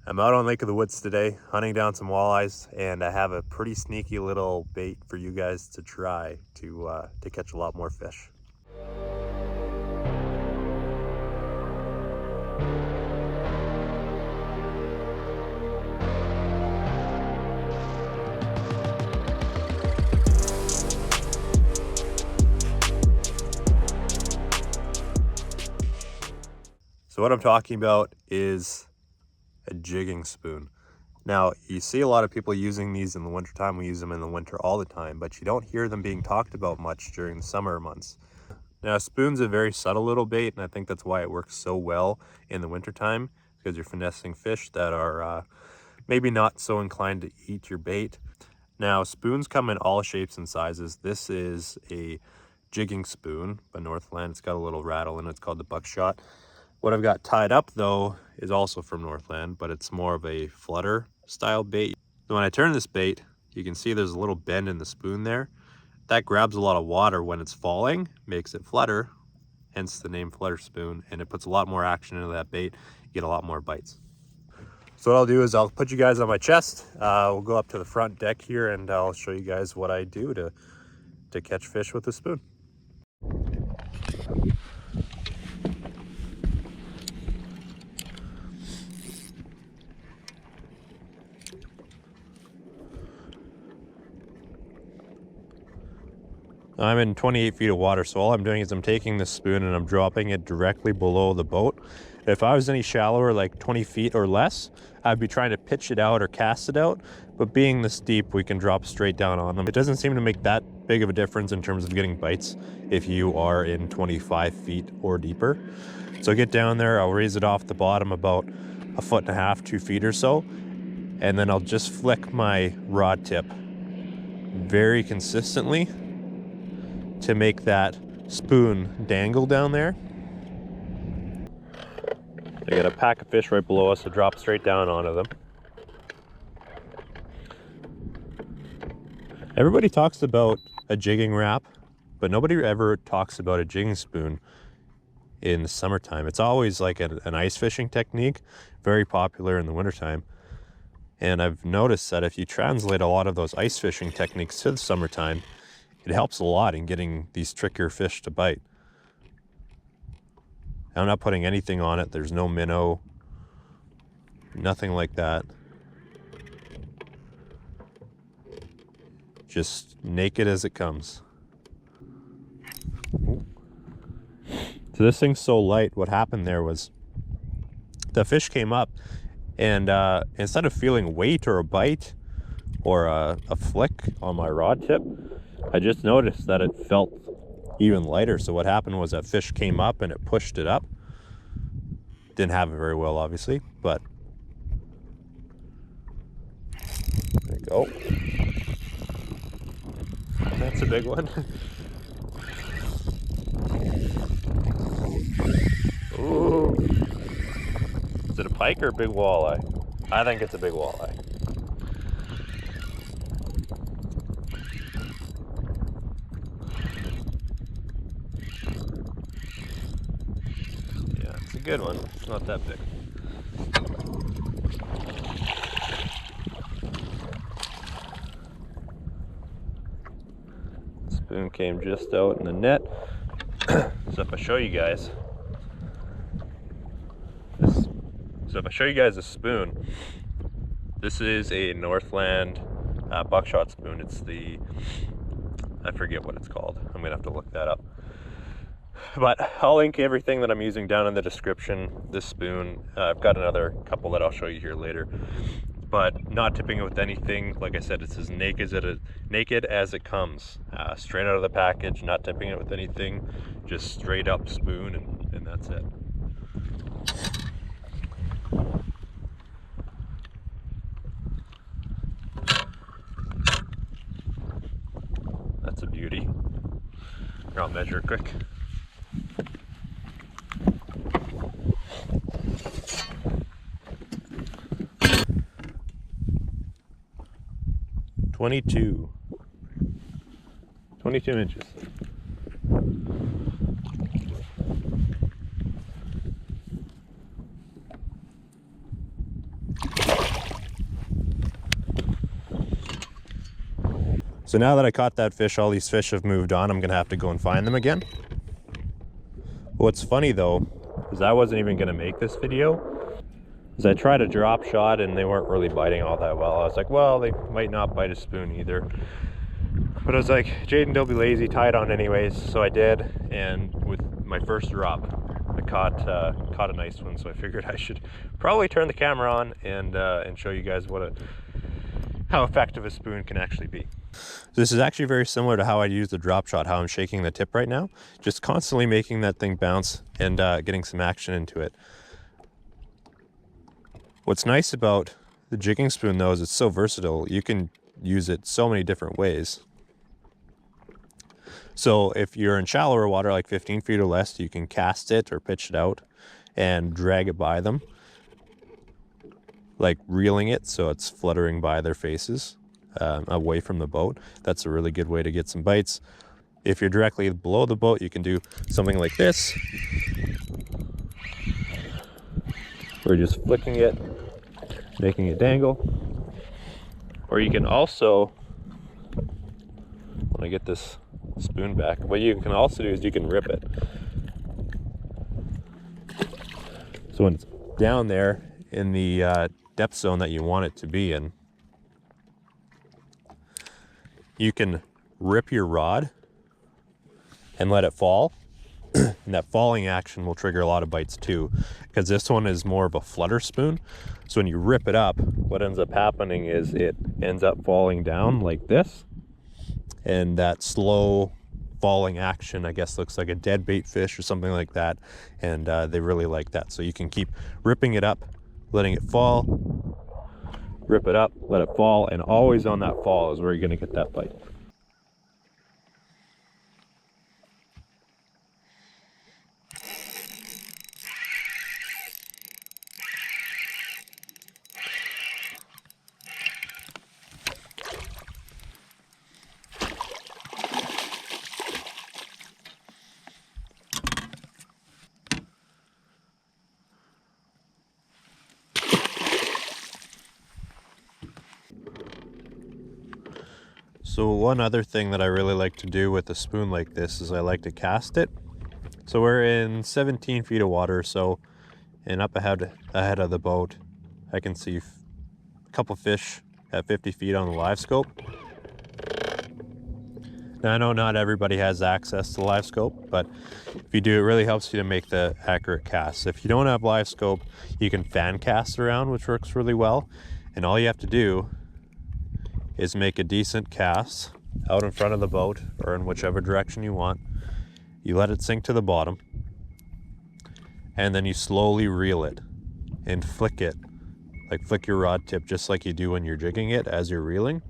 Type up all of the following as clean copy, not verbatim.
I'm out on Lake of the Woods today, hunting down some walleyes, and I have a pretty sneaky little bait for you guys to try to catch a lot more fish. So what I'm talking about is a jigging spoon. Now, you see a lot of people using these in the wintertime. We use them in the winter all the time, but you don't hear them being talked about much during the summer months. Now, a spoon's a very subtle little bait, and I think that's why it works so well in the wintertime, because you're finessing fish that are maybe not so inclined to eat your bait. Now, spoons come in all shapes and sizes. This is a jigging spoon by Northland. It's got a little rattle in it. It's called the Buckshot. What I've got tied up though is also from Northland, but it's more of a flutter style bait. So when I turn this bait, you can see there's a little bend in the spoon there. That grabs a lot of water when it's falling, makes it flutter, hence the name Flutter Spoon, and it puts a lot more action into that bait. You get a lot more bites. So what I'll do is I'll put you guys on my chest. We'll go up to the front deck here and I'll show you guys what I do to catch fish with a spoon. I'm in 28 feet of water, so all I'm doing is I'm taking this spoon and I'm dropping it directly below the boat. If I was any shallower, like 20 feet or less, I'd be trying to pitch it out or cast it out, but being this deep, we can drop straight down on them. It doesn't seem to make that big of a difference in terms of getting bites if you are in 25 feet or deeper. So I get down there, I'll raise it off the bottom about 1.5 feet, 2 feet or so, and then I'll just flick my rod tip very consistently to make that spoon dangle down there. I got a pack of fish right below us to drop straight down onto them. Everybody talks about a jigging wrap, but nobody ever talks about a jigging spoon in the summertime. It's always like an ice fishing technique, very popular in the wintertime. And I've noticed that if you translate a lot of those ice fishing techniques to the summertime, it helps a lot in getting these trickier fish to bite. I'm not putting anything on it. There's no minnow, nothing like that. Just naked as it comes. So this thing's so light, what happened there was the fish came up and instead of feeling weight or a bite or a flick on my rod tip, I just noticed that it felt even lighter. So what happened was that fish came up and it pushed it up. Didn't have it very well, obviously, but there you go. That's a big one. Ooh. Is it a pike or a big walleye? I think it's a big walleye. Good one. It's not that big. Spoon came just out in the net. So if I show you guys a spoon, this is a Northland Buckshot spoon. It's I forget what it's called. I'm gonna have to look that up. But I'll link everything that I'm using down in the description. This spoon, I've got another couple that I'll show you here later. But not tipping it with anything. Like I said, it's as naked as it comes. Straight out of the package, not tipping it with anything. Just straight up spoon and that's it. That's a beauty. Here, I'll measure it quick. Twenty-two inches. So now that I caught that fish, all these fish have moved on. I'm gonna have to go and find them again. What's funny though, is I wasn't even gonna make this video, is I tried a drop shot and they weren't really biting all that well. I was like, well, they might not bite a spoon either. But I was like, Jayden, don't be lazy, tie it on anyways. So I did, and with my first drop, I caught a nice one. So I figured I should probably turn the camera on and show you guys how effective a spoon can actually be. This is actually very similar to how I use the drop shot, how I'm shaking the tip right now. Just constantly making that thing bounce and getting some action into it. What's nice about the jigging spoon though is it's so versatile. You can use it so many different ways. So if you're in shallower water, like 15 feet or less, you can cast it or pitch it out and drag it by them, like reeling it so it's fluttering by their faces away from the boat. That's a really good way to get some bites. If you're directly below the boat, you can do something like this, where you're just flicking it, making it dangle. Or you can also, when I get this spoon back, what you can also do is you can rip it. So when it's down there in the depth zone that you want it to be in, you can rip your rod and let it fall. And that falling action will trigger a lot of bites too, because this one is more of a flutter spoon. So when you rip it up, what ends up happening is it ends up falling down like this. And that slow falling action, I guess, looks like a dead bait fish or something like that. And they really like that. So you can keep ripping it up, letting it fall, rip it up, let it fall, and always on that fall is where you're gonna get that bite. So one other thing that I really like to do with a spoon like this is I like to cast it. So we're in 17 feet of water or so, and up ahead of the boat, I can see a couple fish at 50 feet on the live scope. Now I know not everybody has access to live scope, but if you do, it really helps you to make the accurate casts. If you don't have live scope, you can fan cast around, which works really well. And all you have to do is make a decent cast out in front of the boat or in whichever direction you want. You let it sink to the bottom, and then you slowly reel it and flick it, like flick your rod tip just like you do when you're jigging it as you're reeling.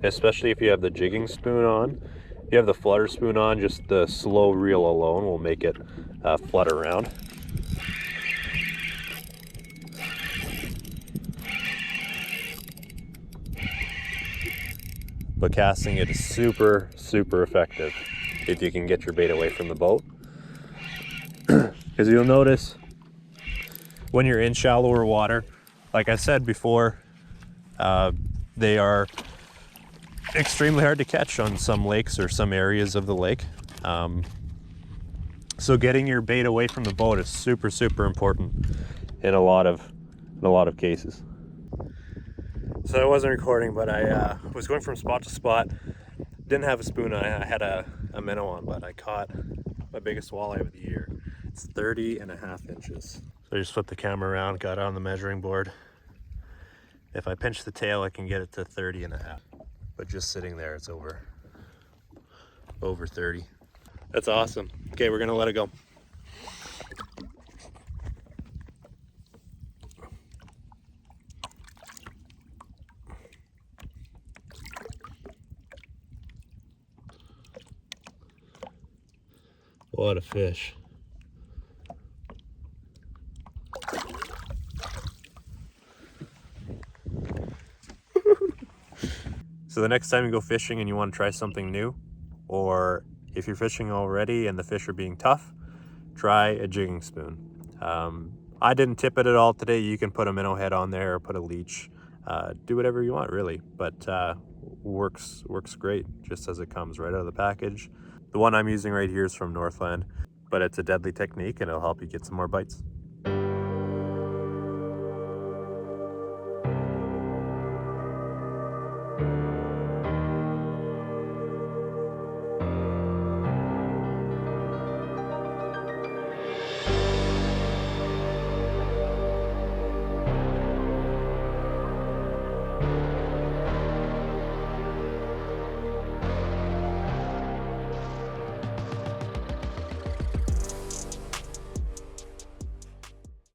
Especially if you have the jigging spoon on. If you have the flutter spoon on, just the slow reel alone will make it flutter around. But casting it is super, super effective if you can get your bait away from the boat. Because you'll notice when you're in shallower water, like I said before, they are extremely hard to catch on some lakes or some areas of the lake. So getting your bait away from the boat is super, super important in a lot of cases. So I wasn't recording, but I was going from spot to spot. Didn't have a spoon on. I had a minnow on, but I caught my biggest walleye of the year. It's 30.5 inches. So I just flipped the camera around, got on the measuring board. If I pinch the tail, I can get it to 30.5. But just sitting there, it's over 30. That's awesome. Okay, we're gonna let it go. What a fish. So the next time you go fishing and you want to try something new, or if you're fishing already and the fish are being tough, try a jigging spoon. I didn't tip it at all today. You can put a minnow head on there or put a leech. Do whatever you want, really, but works great just as it comes right out of the package. The one I'm using right here is from Northland, but it's a deadly technique and it'll help you get some more bites.